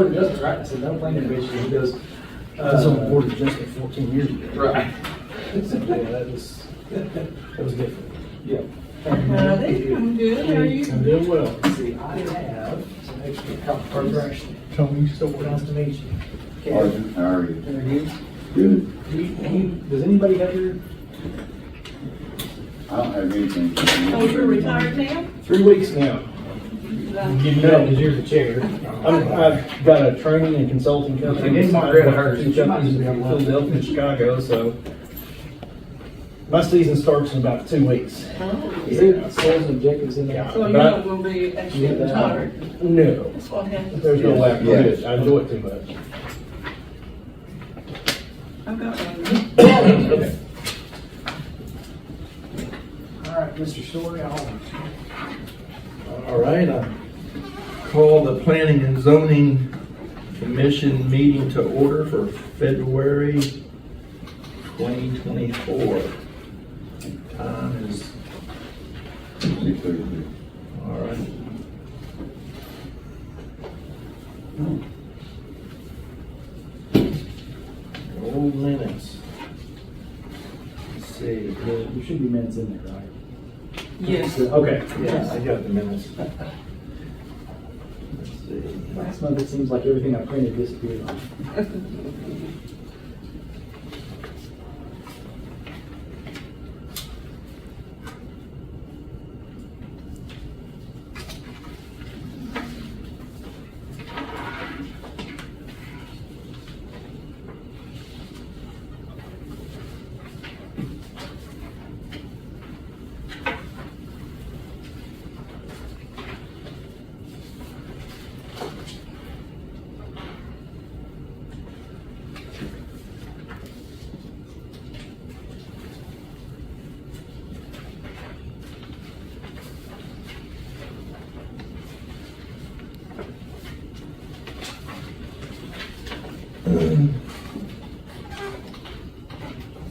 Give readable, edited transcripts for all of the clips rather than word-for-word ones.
Board of Adjustment, right? I said, no planning commission. He goes, That's on the Board of Adjustment 14 years ago. right. So, yeah, that was different. Yeah. Howdy, I'm good, how are you? I'm doing well. See, I have some extra copies. Tony, so what Nice else? to meet you. Sergeant, how are you? Interviews. Good. Does anybody have your? I don't have anything. Oh, you're retired now? 3 weeks now. Give you that because you're the chair. I've got a training and consulting company. I gave Margaret hers. Two companies in Philadelphia and Chicago, so my season starts in about 2 weeks. Oh, Is there sales objectives in there? Yeah. so you're not gonna be actually Yeah, that- retired? No, That's what happens. there's no way I can do Yes. it. I enjoy it too much. I've got one. Okay. All right, Mr. Story, All right, I call the Planning and Zoning Commission meeting to order for February 2024. Time is, 6:36. all right. Old minutes. Let's see. there should be minutes in there, right? Yes. Okay. Yeah, I got the minutes. Let's see. Last month, it seems like everything I printed disappeared on.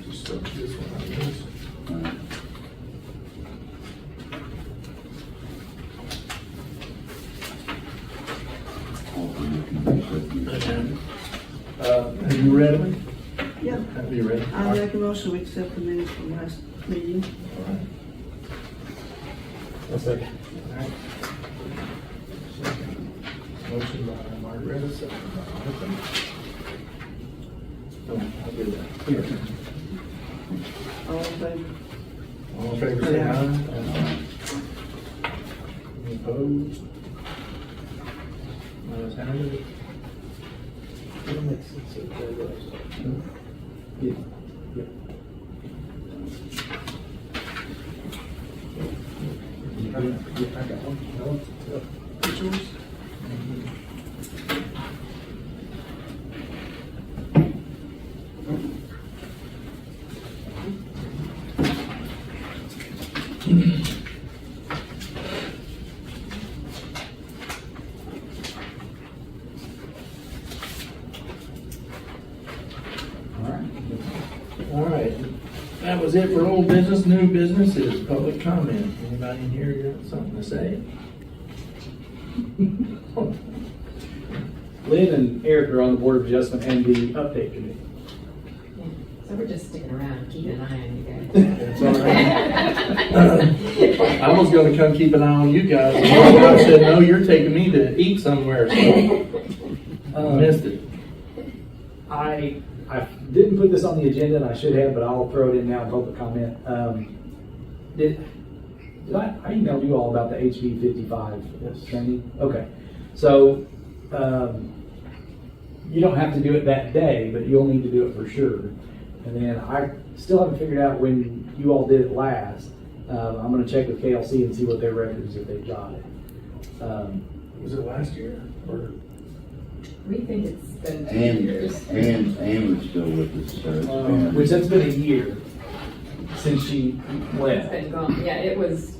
Just stuck this one on this. Have you read them? Yeah. Have you read? I make a motion to accept the minutes from last meeting. All right. One second. All right. Motion by Margaret, second by Martha. Oh, I'll do that. Here. All in favor? All in favor, say aye. Any opposed? Ayes have it. It'll make sense if there was. Yeah. Yeah. I got one. It's yours? All right, that was it for old business. New business is public comment. Anybody in here got something to say? Lynn and Eric are on the Board of Adjustment and the update committee. So we're just sticking around, keeping an eye on you guys. That's all right. I was gonna come keep an eye on you guys, and my wife said, no, you're taking me to eat somewhere, so I missed it. I didn't put this on the agenda, and I should have, but I'll throw it in now in public comment. Did I emailed you all about the HB 55 Yes. training? Okay. So, you don't have to do it that day, but you'll need to do it for sure. And then I still haven't figured out when you all did it last. I'm gonna check with KLC and see what their records, if they've got it. Was it last year, or? We think it's been 2 years. And was still with us, so it's been. Which that's been a year since she It's left. been gone, yeah, it's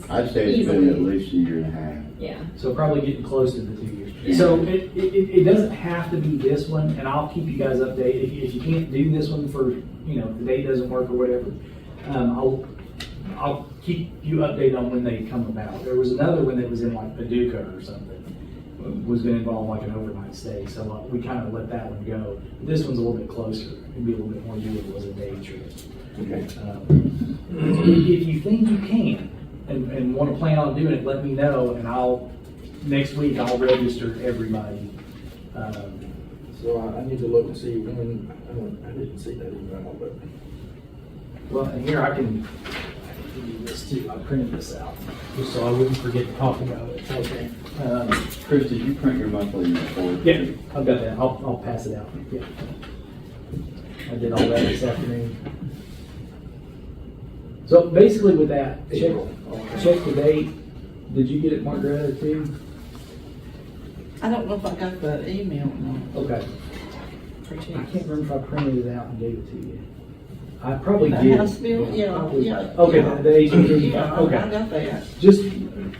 I'd say it's been at easily, least a year and a half. yeah. So probably getting close to the 2 years. Yeah. So it doesn't have to be this one, and I'll keep you guys updated. If you can't do this one for, the date doesn't work or whatever, I'll keep you updated on when they come about. There was another one that was in like Paducah or something. was gonna involve like an overnight stay, so we kind of let that one go. This one's a little bit closer, it'd be a little bit more doable as a day trip. Okay. If you think you can and want to plan on doing it, let me know, and next week I'll register everybody. So I need to look and see when, I didn't see that email, but. Well, and here I can give you this too, I printed this out, just so I wouldn't forget to talk about it. Okay. Chris, did you print your monthly report? Yeah, I've got that, I'll pass it out, yeah. I did all that this afternoon. So basically with that, check the date. Did you get it, Margaret, too? I don't know if I got the email or not. Okay. I can't remember if I printed it out and gave it to you. I probably The did. House bill, yeah. Okay, yeah. the HVAC, Yeah, I okay. got that. Just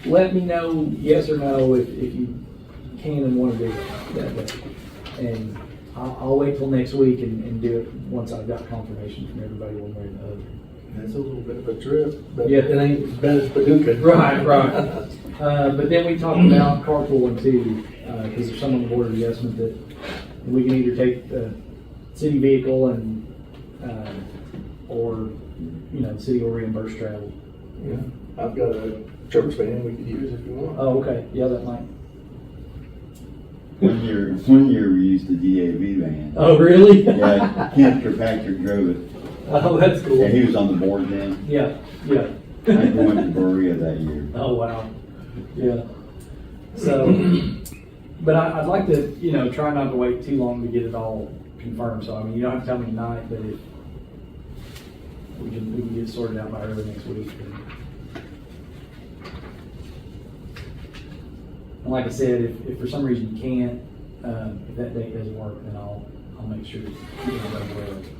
let me know yes or no if you can and want to do it that way. And I'll wait till next week and do it once I've got confirmation from everybody one way or the other. That's a little bit of a trip, but Yeah. it ain't as bad as Paducah. Right. But then we talked about carpooling too, because there's some on the board of adjustment that we can either take the city vehicle and, or, the city will reimburse travel. Yeah, I've got a church van we could use if you want. Oh, okay, yeah, that might. One year we used the DAV van. Oh, really? Yeah, Kent Kirkpatrick drove it, Oh, that's cool. and he was on the board then. Yeah. I think we went to Berea that year. Oh, wow. Yeah. So, but I'd like to, try not to wait too long to get it all confirmed. So, I mean, you don't have to tell me tonight, but if we can get it sorted out by early next week. And like I said, if for some reason you can't, if that date doesn't work, then I'll make sure to keep everybody aware of it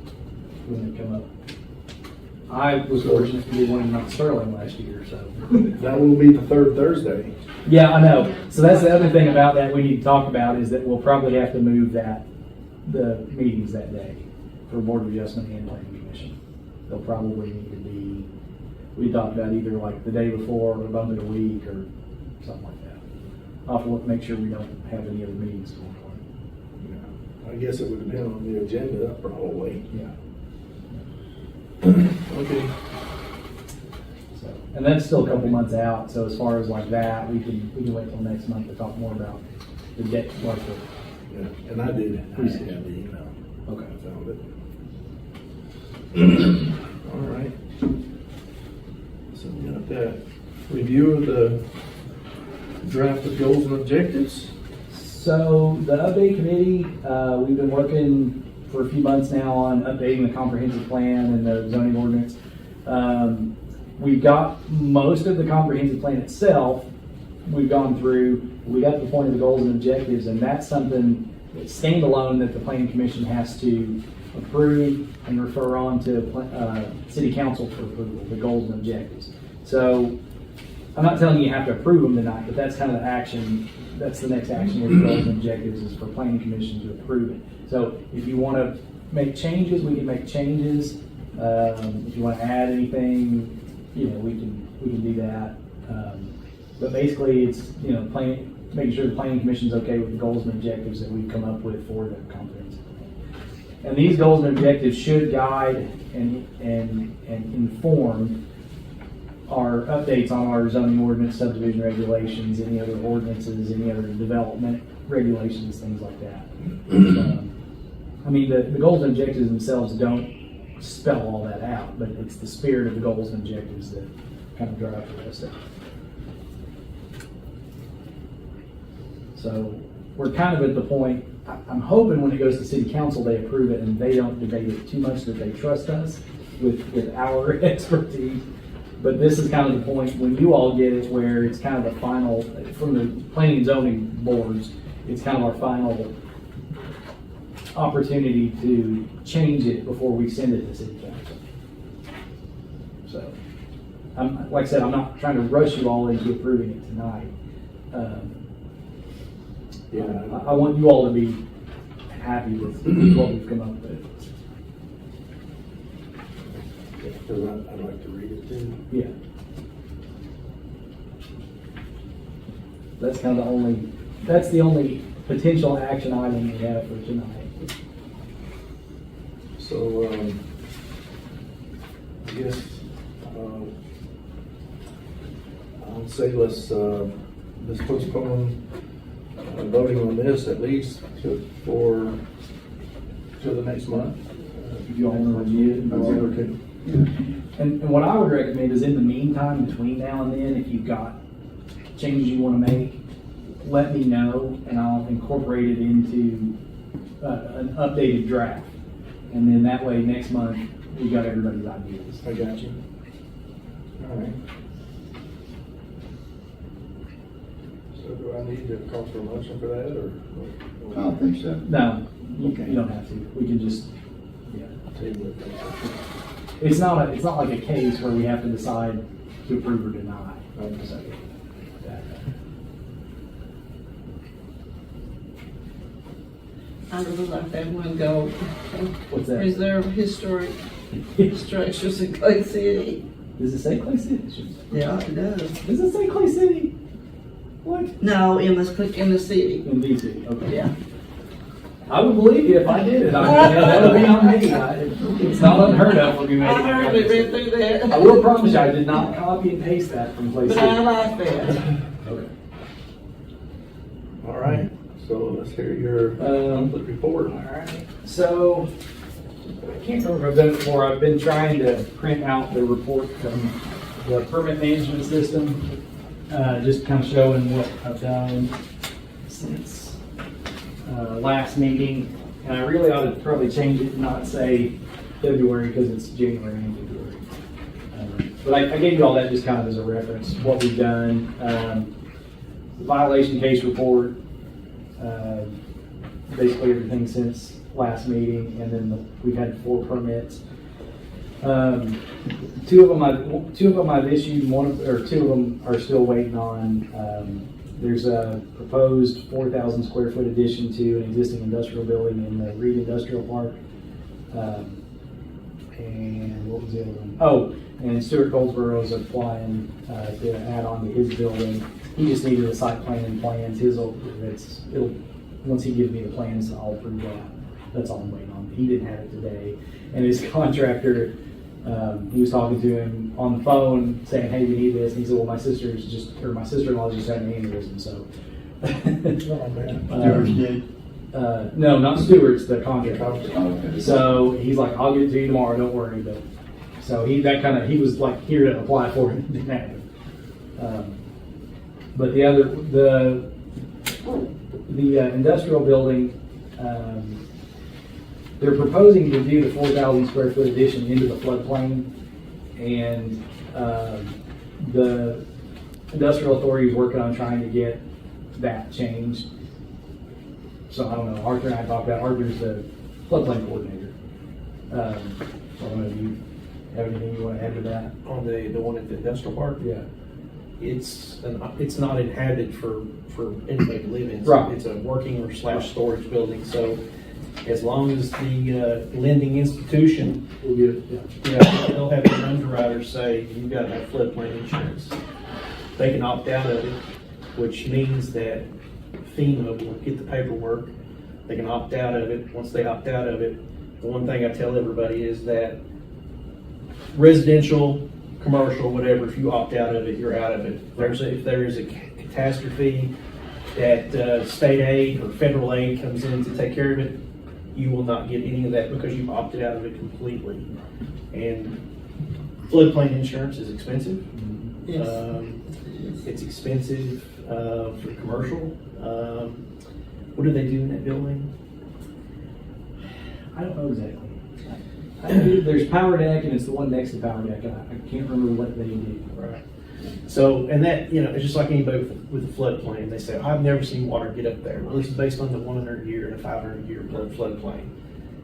when they come up. I was fortunate to be one in Mount Sterling last year, so. That will be the third Thursday. Yeah, I know. So that's the other thing about that we need to talk about is that we'll probably have to move the meetings that day for Board of Adjustment and Planning Commission. They'll probably need to be, we talked about either like the day before or bump it a week or something like that. I'll have to make sure we don't have any other meetings going on. I guess it would depend on the agenda, probably. Yeah. Okay. So, and that's still a couple months out. So as far as like that, we can wait till next month to talk more about the debt, like the. Yeah, and I did have the email. Okay. I found it. All right. So we got that review of the draft of goals and objectives. So the update committee, we've been working for a few months now on updating the comprehensive plan and the zoning ordinance. We've got most of the comprehensive plan itself. We've gone through. We got to the point of the goals and objectives, and that's something that's standalone that the planning commission has to approve and refer on to city council for approval. The goals and objectives. So I'm not telling you you have to approve them tonight, but that's kind of the action. That's the next action with the goals and objectives is for planning commission to approve it. So if you want to make changes, we can make changes. If you want to add anything, we can do that. But basically, it's making sure the planning commission's okay with the goals and objectives that we've come up with for the comprehensive plan. And these goals and objectives should guide and inform our updates on our zoning ordinance, subdivision regulations, any other ordinances, any other development regulations, things like that. The goals and objectives themselves don't spell all that out, but it's the spirit of the goals and objectives that kind of drive the rest of it. So we're kind of at the point, I'm hoping when it goes to city council, they approve it and they don't debate it too much, that they trust us with our expertise. But this is kind of the point when you all get it where it's kind of the final, from the planning and zoning boards, it's kind of our final opportunity to change it before we send it to city council. So, like I said, I'm not trying to rush you all into approving it tonight. I want you all to be happy with what we've come up with. Because I'd like to read it too. Yeah. That's kind of the only that's the only potential action item we have for tonight. So, I guess, I would say let's postpone voting on this at least to the next month. If you all want to review it. And what I would recommend is in the meantime, between now and then, if you've got changes you want to make, let me know and I'll incorporate it into an updated draft. And then that way, next month, we got everybody's ideas. I got you. All right. So do I need to call for a motion for that, or? I don't think so. No, you don't have to. We can just, yeah. Table it. It's not like a case where we have to decide to approve or deny. So, I really like that one go. what's that? Preserve historic structures in Clay City. Does it say Clay City? Yeah, it does. Does it say Clay City? What? No, in the city. In DC, okay. Yeah. I would believe you if I did it. That would be on me. It's not unheard of for me. I heard it read through that. I will promise you, I did not copy and paste that from Clay But City. I like that. Okay. All right, so let's hear your monthly report. All right. So, I can't remember if I've done it before. I've been trying to print out the report from the permit management system, just kind of showing what I've done since last meeting. And I really ought to probably change it and not say February because it's January and February. But I gave you all that just kind of as a reference, what we've done. The violation case report, basically everything since last meeting, and then we've had 4 permits. Two of them I've issued. 2 of them are still waiting on. There's a proposed 4,000 square foot addition to an existing industrial building in the Reed Industrial Park. And what was the other one? Oh, and Stuart Goldsboro is applying to add on to his building. He just needed a site plan and plans. Once he gives me the plans, I'll approve that. That's all I'm waiting on. He didn't have it today. And his contractor, he was talking to him on the phone saying, hey, we need this. And he said, well, my sister-in-law just had an aneurysm, so. Yours did? No, not Stewart's, the contractor. Oh, okay. So he's like, I'll get it to you tomorrow, don't worry. But so he was like here to apply for it, didn't have it. But the industrial building, they're proposing to do the 4,000 square foot addition into the floodplain, and the industrial authority is working on trying to get that changed. So I don't know, Arthur and I talked about, Arthur's the floodplain coordinator. So I don't know if you have anything you want to add to that? On the one at the industrial park, Yeah. it's not inhabited for anybody to live in. Right. It's a working or / storage building, so as long as the lending institution, We'll get it, yeah. they'll have an underwriter say, you've got to have floodplain insurance. They can opt out of it, which means that FEMA will get the paperwork. They can opt out of it. Once they opt out of it, the one thing I tell everybody is that residential, commercial, whatever, if you opt out of it, you're out of it. If there is a catastrophe that state aid or federal aid comes in to take care of it, you will not get any of that because you've opted out of it completely. And floodplain insurance is expensive. Yes. It's expensive for commercial. What do they do in that building? I don't know exactly. There's Power Deck, and it's the one next to Power Deck, and I can't remember what they do. Right. So, and that, it's just like anybody with a floodplain. They say, I've never seen water get up there. Well, this is based on the 100-year and a 500-year floodplain.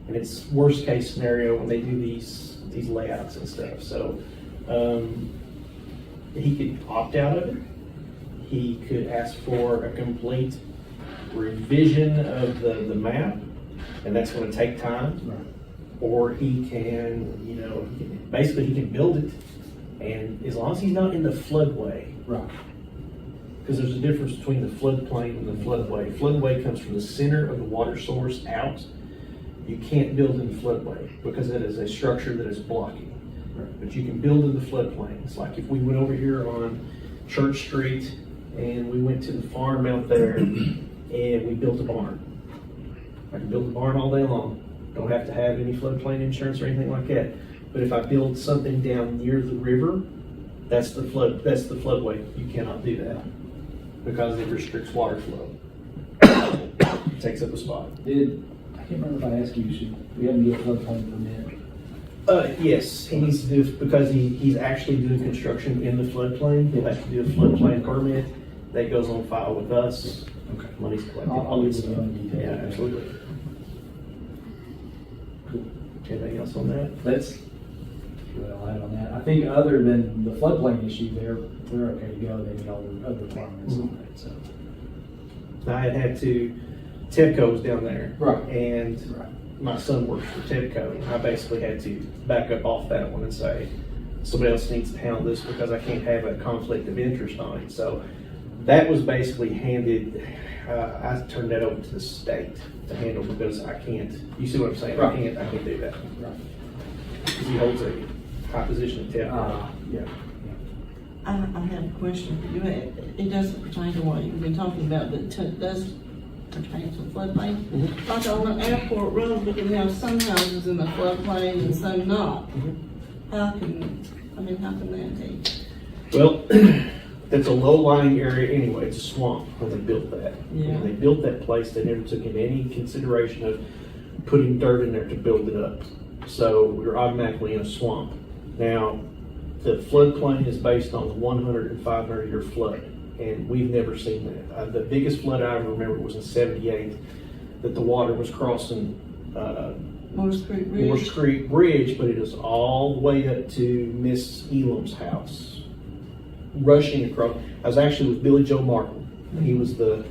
And it's worst case scenario when they do these layouts and stuff. So, he could opt out of it. He could ask for a complete revision of the map, and that's going to take time. Right. Or he can, basically he can build it, and as long as he's not in the floodway, Right. because there's a difference between the floodplain and the floodway. Floodway comes from the center of the water source out. You can't build in the floodway because it is a structure that is blocking. But you can build in the floodplain. It's like if we went over here on Church Street and we went to the farm out there and we built a barn. I can build a barn all day long. Don't have to have any floodplain insurance or anything like that. But if I build something down near the river, that's the floodway. You cannot do that because it restricts water flow. It takes up a spot. I can't remember if I asked you, should we have to get a floodplain permit? Yes, he needs to do, because he's actually doing construction in the floodplain. He'll have to do a floodplain permit. That goes on file with us. Okay. Money's collected. I'll leave it on detail. Yeah, absolutely. Cool. Anything else on that? That's what I'll add on that. I think other than the floodplain issue, they're okay to go. They meet all the other requirements on it, so. I had to, TEPCO was down there. Right. And my son works for TEPCO. I basically had to back up off that one and say, somebody else needs to handle this because I can't have a conflict of interest on it. So that was basically handed, I turned that over to the state to handle because I can't, you see what I'm saying? Right. I can't do that. Right. Because he holds a high position at TEPCO. Yeah. I have a question for you. It doesn't pertain to what you've been talking about, but it does pertain to floodplain. Like on the airport road, we can have some houses in the floodplain and some not. How can that be? Well, that's a low-lying area anyway. It's a swamp when they built that. Yeah. When they built that place, they never took into any consideration of putting dirt in there to build it up. So we're automatically in a swamp. Now, the floodplain is based on the 100 and 500 year flood, and we've never seen that. The biggest flood I ever remember was in '78, that the water was crossing Morris Creek Bridge? Morse Creek Bridge, but it is all the way up to Miss Elam's house, rushing across. I was actually with Billy Joe Martin. He was the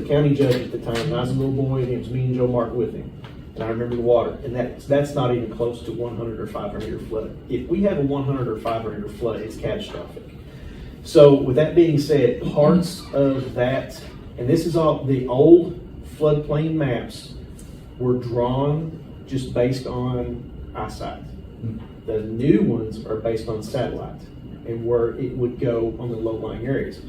county judge at the time, and I was a little boy, and it was me and Joe Martin with him. And I remember the water, and that's not even close to 100 or 500 year flood. If we have a 100 or 500 year flood, it's catastrophic. So with that being said, parts of that, and this is all, the old floodplain maps were drawn just based on eyesight. The new ones are based on satellite and where it would go on the low-lying areas.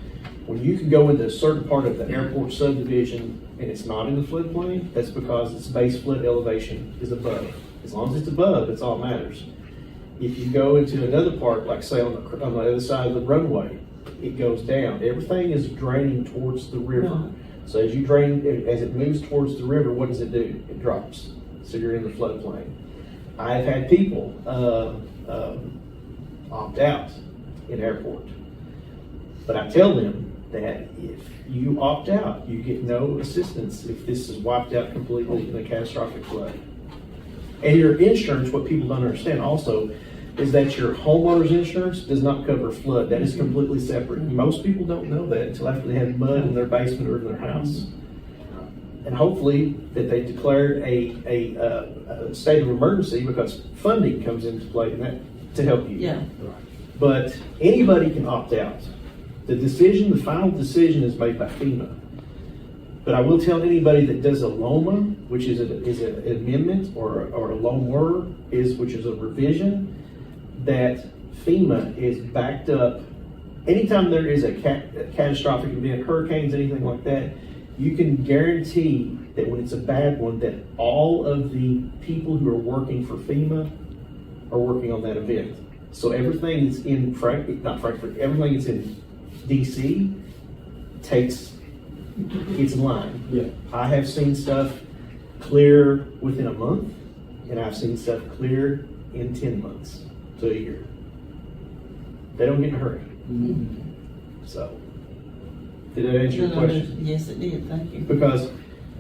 When you can go into a certain part of the airport subdivision and it's not in the floodplain, that's because its base flood elevation is above. As long as it's above, that's all that matters. If you go into another part, like say on the other side of the runway, it goes down. Everything is draining towards the river. Right. So as you drain, as it moves towards the river, what does it do? It drops. So you're in the floodplain. I've had people opt out in airport, but I tell them that if you opt out, you get no assistance if this is wiped out completely in a catastrophic flood. And your insurance, what people don't understand also, is that your homeowner's insurance does not cover flood. That is completely separate. Most people don't know that until after they have mud in their basement or in their house. And hopefully that they declared a state of emergency because funding comes into play in that to help you. Yeah. But anybody can opt out. The final decision is made by FEMA. But I will tell anybody that does a LOMA, which is an amendment or a LOMWER, which is a revision, that FEMA is backed up. Anytime there is a catastrophic event, hurricanes, anything like that, you can guarantee that when it's a bad one, that all of the people who are working for FEMA are working on that event. So everything that's in everything that's in DC it's in line. Yeah. I have seen stuff clear within a month, and I've seen stuff clear in 10 months to a year. They don't get in a hurry. So, did that answer your question? Yes, it did, thank you. Because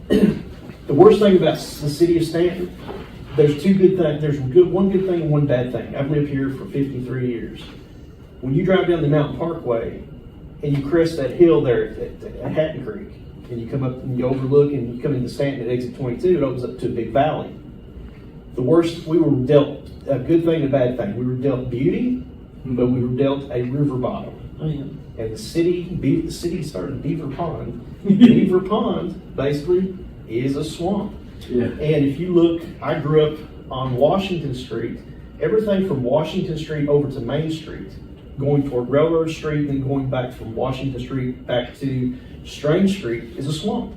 the worst thing about the city of Stanton, there's two good things. There's one good thing and one bad thing. I've lived here for 53 years. When you drive down the Mountain Parkway and you crest that hill there at Hatton Creek, and you come up and you overlook and you come into Stanton at exit 22, it opens up to a big valley. The worst, we were dealt a good thing and a bad thing. We were dealt beauty, but we were dealt a river bottom. Oh, yeah. And the city started Beaver Pond. Beaver Pond basically is a swamp. Yeah. And if you look, I grew up on Washington Street. Everything from Washington Street over to Main Street, going toward Railroad Street, and going back from Washington Street back to Strange Street is a swamp.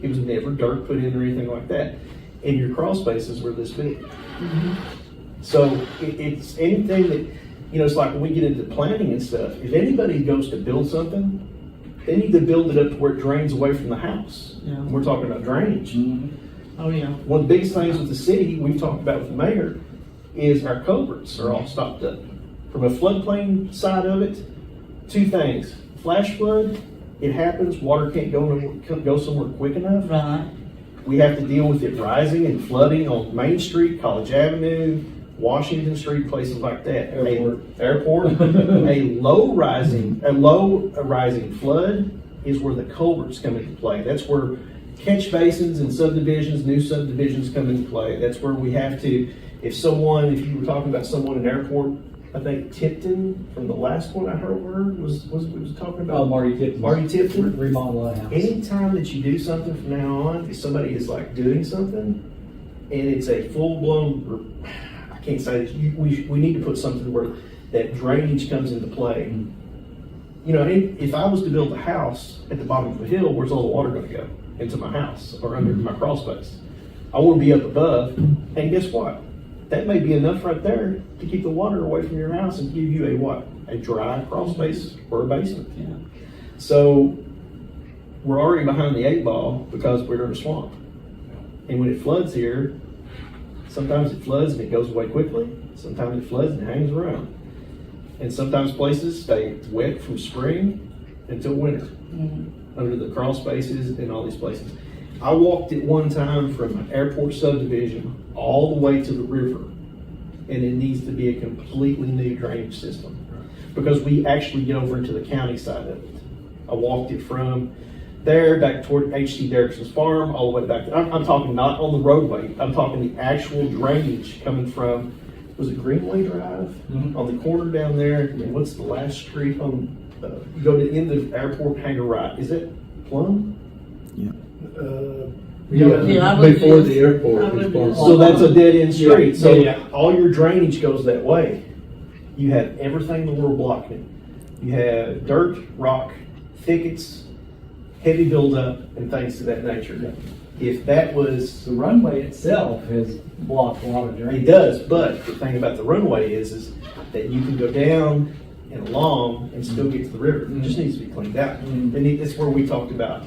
It was never dirt put in or anything like that. And your crawl spaces were this big. So it's anything that, it's like when we get into planning and stuff, if anybody goes to build something, they need to build it up to where it drains away from the house. Yeah. We're talking about drainage. Oh, yeah. One of the biggest things with the city, we've talked about with the mayor, is our culverts are all stopped up. From a floodplain side of it, two things. Flash flood, it happens, water can't go somewhere quick enough. Right. We have to deal with it rising and flooding on Main Street, College Avenue, Washington Street, places like that. Airport. A low rising flood is where the culverts come into play. That's where catch basins and subdivisions, new subdivisions come into play. That's where we have to, if you were talking about someone in airport, I think Tipton, from the last one I heard was talking about. Oh, Marty Tipton. Marty Tipton. Remodel that house. Anytime that you do something from now on, if somebody is like doing something, and it's a full-blown, I can't say this, we need to put something where that drainage comes into play. If I was to build a house at the bottom of a hill, where's all the water gonna go? Into my house or under my crawl space. I want to be up above, and guess what? That may be enough right there to keep the water away from your house and give you a dry crawl space or a basement. Yeah. So we're already behind the 8 ball because we're in a swamp. And when it floods here, sometimes it floods and it goes away quickly. Sometimes it floods and hangs around. And sometimes places stay wet from spring until winter under the crawl spaces and all these places. I walked it one time from an airport subdivision all the way to the river, and it needs to be a completely new drainage system because we actually get over into the county side of it. I walked it from there back toward H.C. Derrickson's farm, all the way back. I'm talking not on the roadway. I'm talking the actual drainage coming from, was it Greenway Drive? On the corner down there. And what's the last street on, you go to the end of the airport, hang a right. Is it Plum? Yeah, Before the airport. I would is So that's a dead end street. So Yeah. all your drainage goes that way. You have everything in the world blocking it. You have dirt, rock, thickets, heavy buildup, and things to that nature. If that was, The runway itself has blocked a lot of it drainage. does, but the thing about the runway is that you can go down and along and still get to the river. It just needs to be cleaned out. And that's where we talked about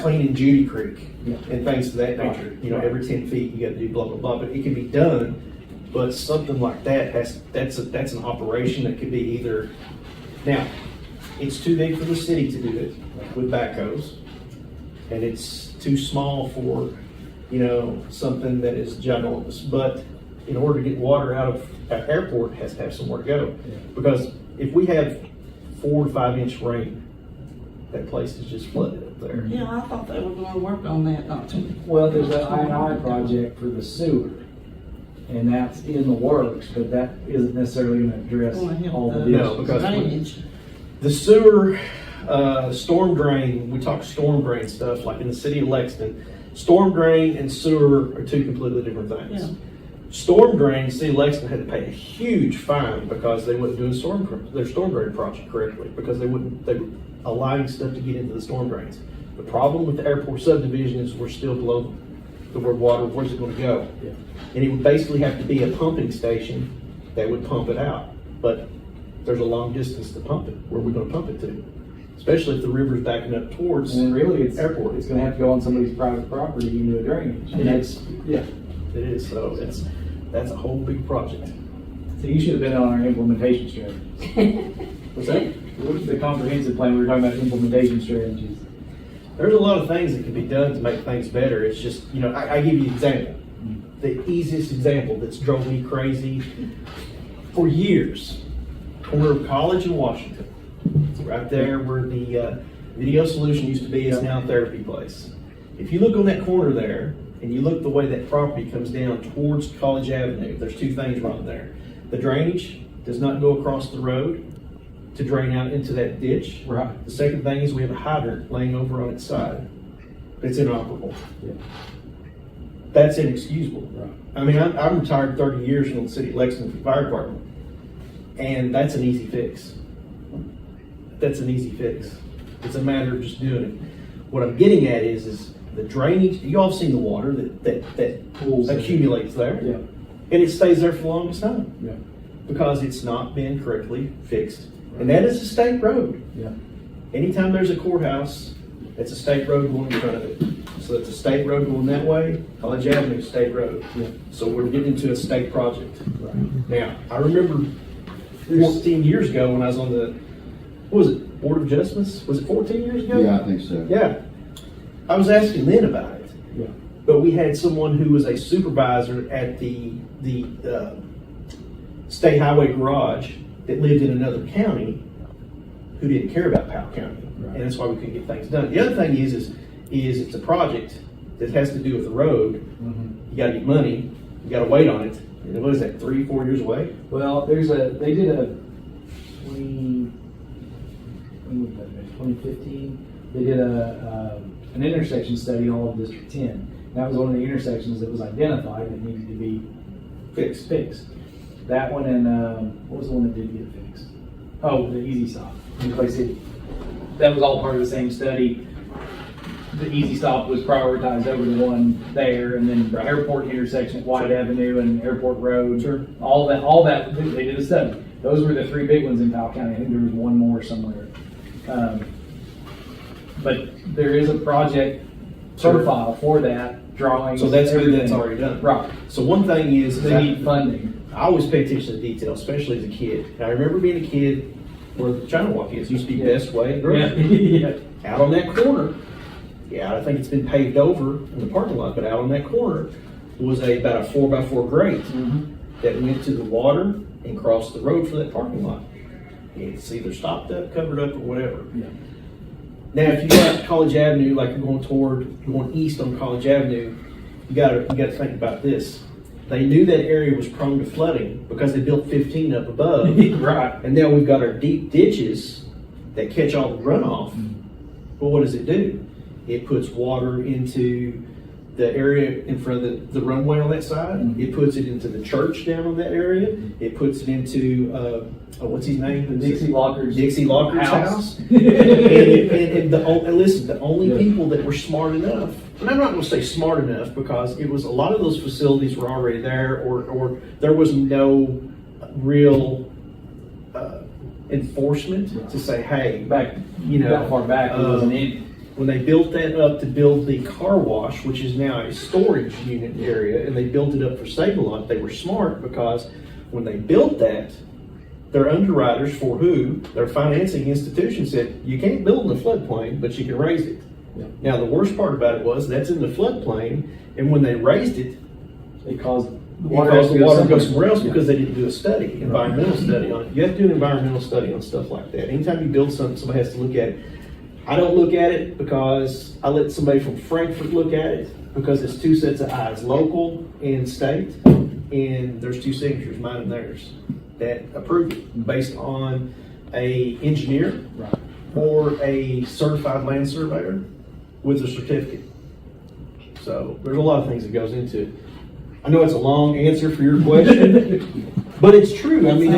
cleaning Judy Creek Yeah. and things to that nature. Every 10 feet you got to do blah, blah, blah, but it can be done. But something like that that's an operation that could be either, now, it's too big for the city to do it with backhoes. And it's too small for, something that is ginormous. But in order to get water out of our airport, it has to have somewhere to go. Because if we have 4 to 5 inch rain, that place is just flooded up there. Yeah, I thought they were gonna work on that, not too. Well, there's an I&I project for the sewer, and that's in the works, but that isn't necessarily going to address all the No, issues. because- Drainage. The sewer, storm drain, we talk storm drain stuff, like in the city of Lexington, storm drain and sewer are two completely different things. Yeah. Storm drain, city of Lexington had to pay a huge fine because they wouldn't do their storm drain project correctly, because they were allowing stuff to get into the storm drains. The problem with the airport subdivision is we're still below the word water, where's it gonna go? Yeah. And it would basically have to be a pumping station that would pump it out. But there's a long distance to pump it. Where are we gonna pump it to? Especially if the river's backing up towards And really, it's airport. It's going to have to go on somebody's private property into a drainage. And that's, yeah. It is, so that's a whole big project. So you should have been on our implementation strategy. What's that? What is the comprehensive plan? We were talking about implementation strategies. There's a lot of things that can be done to make things better. It's just, I give you an example. The easiest example that's drove me crazy for years. Corner of College and Washington. It's right there where the Video Solution used to be, is now a therapy place. If you look on that corner there, and you look the way that property comes down towards College Avenue, there's two things wrong there. The drainage does not go across the road to drain out into that ditch. Right. The second thing is we have a hydrant laying over on its side. It's inoperable. Yeah. That's inexcusable. Right. I mean, I'm retired 30 years from the city of Lexington Fire Department, and that's an easy fix. That's an easy fix. It's a matter of just doing it. What I'm getting at is the drainage. You all have seen the water that Pools. accumulates there, Yeah. and it stays there for the longest time Yeah. because it's not been correctly fixed. And that is a state road. Yeah. Anytime there's a courthouse, it's a state road going in front of it. So it's a state road going that way. College Avenue, state road. Yeah. So we're getting into a state project. Right. Now, I remember 14 years ago when I was on the, what was it, Board of Adjustments? Was it 14 years ago? Yeah, I think so. Yeah. I was asking then about it. Yeah. But we had someone who was a supervisor at the state highway garage that lived in another county who didn't care about Powell County. Right. And that's why we couldn't get things done. The other thing is it's a project that has to do with the road. Mm-hmm. You gotta get money, you gotta wait on it. And what is that, 3-4 years away? Well, they did a 2015, they did an intersection study all of District 10. That was one of the intersections that was identified that needed to be fixed. That one and, what was the one that did get fixed? Oh, the Easy Stop in Clay City. That was all part of the same study. The Easy Stop was prioritized over the one there, and then the airport intersection at White Avenue and Airport Road. Sure. All that, they did a study. Those were the three big ones in Powell County. I think there was one more somewhere. But there is a project profile for that, drawings. So that's good, everything. that's already done. Right. So one thing is They need funding. I always pay attention to detail, especially as a kid. And I remember being a kid where the China Walk is, used to be best way. Yeah. Out on that corner, yeah, I think it's been paved over in the parking lot, but out on that corner was about a 4x4 grate Mhm. that went to the water and crossed the road for that parking lot. It's either stopped up, covered up, or whatever. Yeah. Now, if you go out to College Avenue, like you're going east on College Avenue, you gotta think about this. They knew that area was prone to flooding because they built 15 up above. Right. And now we've got our deep ditches that catch all the runoff. Well, what does it do? It puts water into the area in front of the runway on that side. Mhm. It puts it into the church down on that area. It puts it into, what's his name? Dixie Locker's house. and listen, the only Yeah. people that were smart enough, and I'm not going to say smart enough because it was a lot of those facilities were already there, or there was no real enforcement to say, hey, Back, you know, that far back, it wasn't in. when they built that up to build the car wash, which is now a storage unit area, and they built it up for Save-A-Lot, they were smart because when they built that, their underwriters for who, their financing institution said, you can't build in the floodplain, but you can raise it. Yeah. Now, the worst part about it was that's in the floodplain, and when they raised it, It caused the it water, caused the water to go somewhere. somewhere else because they didn't do a study, environmental study on it. You have to do an environmental study on stuff like that. Anytime you build something, somebody has to look at it. I don't look at it because I let somebody from Frankfurt look at it because it's two sets of eyes, local and state, and there's two signatures, mine and theirs, that approve it based on a engineer Right. or a certified land surveyor with a certificate. So there's a lot of things that goes into it. I know it's a long answer for your question, but it's true. I mean,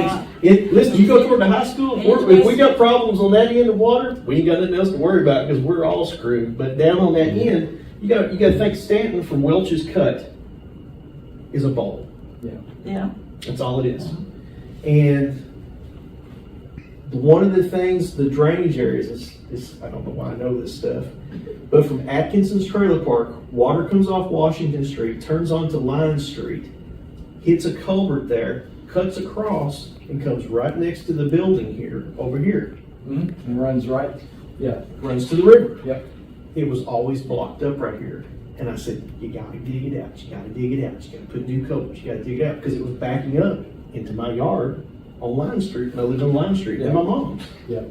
listen, you go toward the high school, if we got problems on that end of water, we ain't got nothing else to worry about because we're all screwed. But down on that end, you got to think Stanton from Welch's Cut is a bowl. Yeah. Yeah. That's all it is. And one of the things, the drainage areas is I don't know why I know this stuff, but from Atkinson's Trailer Park, water comes off Washington Street, turns onto Line Street, hits a culvert there, cuts across, and comes right next to the building here, over here, Mhm. And runs right. Yeah. runs to the river. Yep. It was always blocked up right here. And I said, you gotta dig it out, you gotta dig it out, you gotta put new culverts, you gotta dig it out, because it was backing up into my yard on Line Street, and I lived on Line Street, and my mom's. Yeah.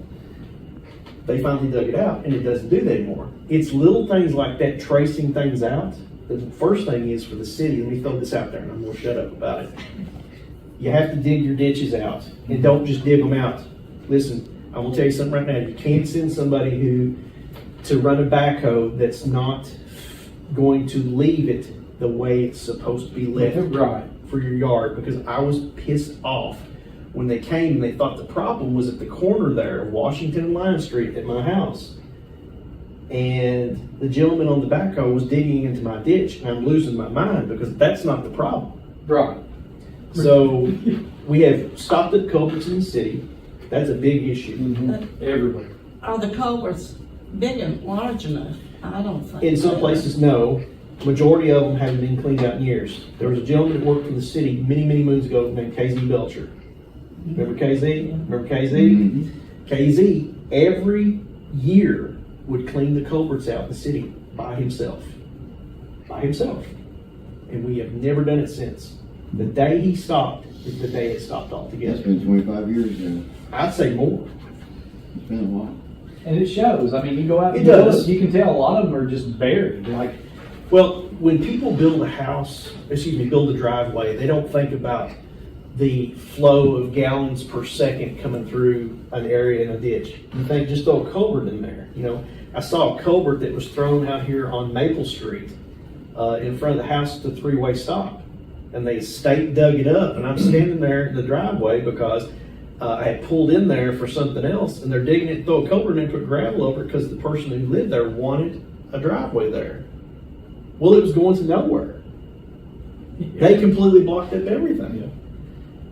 They finally dug it out, and it doesn't do that anymore. It's little things like that, tracing things out. The first thing is for the city, let me throw this out there, and I'm gonna shut up about it. You have to dig your ditches out, and don't just dig them out. Listen, I will tell you something right now, you can't send somebody to run a backhoe that's not going to leave it the way it's supposed to be left. Right. For your yard, because I was pissed off when they came and they thought the problem was at the corner there, Washington and Line Street at my house. And the gentleman on the backhoe was digging into my ditch, and I'm losing my mind because that's not the problem. Right. So we have stopped at culverts in the city. That's a big issue. Everywhere. Are the culverts big and large enough? I don't think. In some places, no. Majority of them haven't been cleaned out in years. There was a gentleman that worked for the city many, many moons ago named KZ Belcher. Remember KZ? Remember KZ? KZ every year would clean the culverts out in the city by himself. By himself. And we have never done it since. The day he stopped is the day it stopped It's altogether. been 25 years now. I'd say more. It's been a while. And it shows. I mean, you go out It and does. you can tell a lot of them are just buried. Like, Well, when people build a house, build a driveway, they don't think about the flow of gallons per second coming through an area in a ditch. You think just throw a culvert in there. You know, I saw a culvert that was thrown out here on Maple Street in front of the house at the three-way stop. And they dug it up, and I'm standing there in the driveway because I had pulled in there for something else, and they're digging it, throw a culvert in and put gravel over it because the person who lived there wanted a driveway there. Well, it was going to nowhere. They completely blocked up everything. Yeah.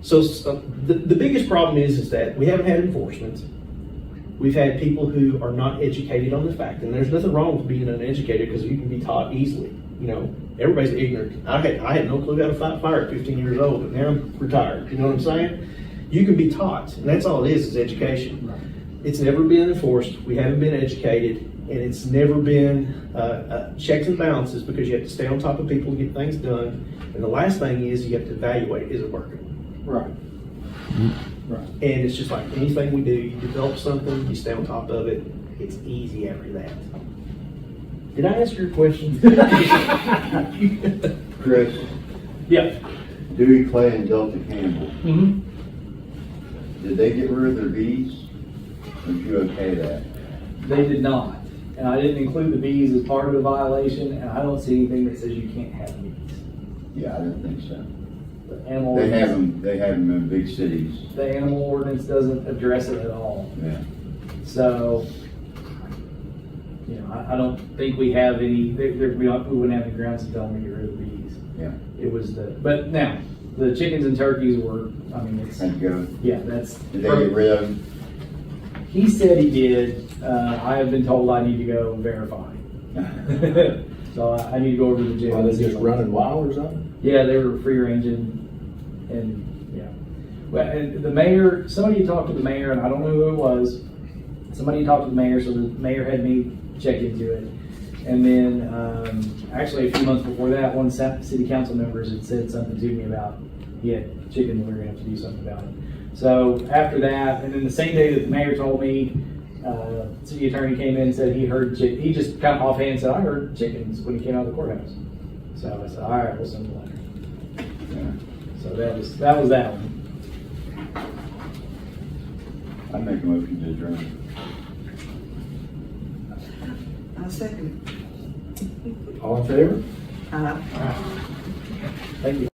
So the biggest problem is that we haven't had enforcement. We've had people who are not educated on the fact, and there's nothing wrong with being uneducated because you can be taught easily. You know, everybody's ignorant. I had no clue how to fight fire at 15 years old, but now I'm retired. You know what I'm saying? You can be taught, and that's all it is education. Right. It's never been enforced. We haven't been educated, and it's never been checks and balances because you have to stay on top of people and get things done. And the last thing is you have to evaluate, is it working? right. Right. And it's just like anything we do, you develop something, you stay on top of it, it's easy after that. Did I answer your question? Chris, Yeah. Dewey Clay and Delta Campbell, Mm-hmm. did they get rid of their bees? Or did you okay that? They did not. And I didn't include the bees as part of the violation, and I don't see anything that says you can't have bees. Yeah, I didn't think so. The animal They have ordinance, them in big cities. the animal ordinance doesn't address it at all. Yeah. So, you know, I don't think we have any, we wouldn't have any grounds to tell them to get rid of the bees. Yeah. It was but now, the chickens and turkeys were, I mean, it's, Had to go. yeah, that's. Did they get rid of them? He said he did. I have been told I need to go and verify. So I need to go over to the jail. Are they just running wild or something? Yeah, they were free ranging, and yeah. Well, and the mayor, somebody talked to the mayor, and I don't know who it was. Somebody talked to the mayor, so the mayor had me check into it. And then, actually, a few months before that, one city council members had said something to me about he had chickens, and we were going to have to do something about it. So after that, and then the same day that the mayor told me, city attorney came in and said he heard he just kind of offhand said, I heard chickens when he came out of the courthouse. So I said, all right, we'll send a letter. Yeah. So that was that one. I'd make a motion to adjourn. I second. All in favor? Uh, Thank you.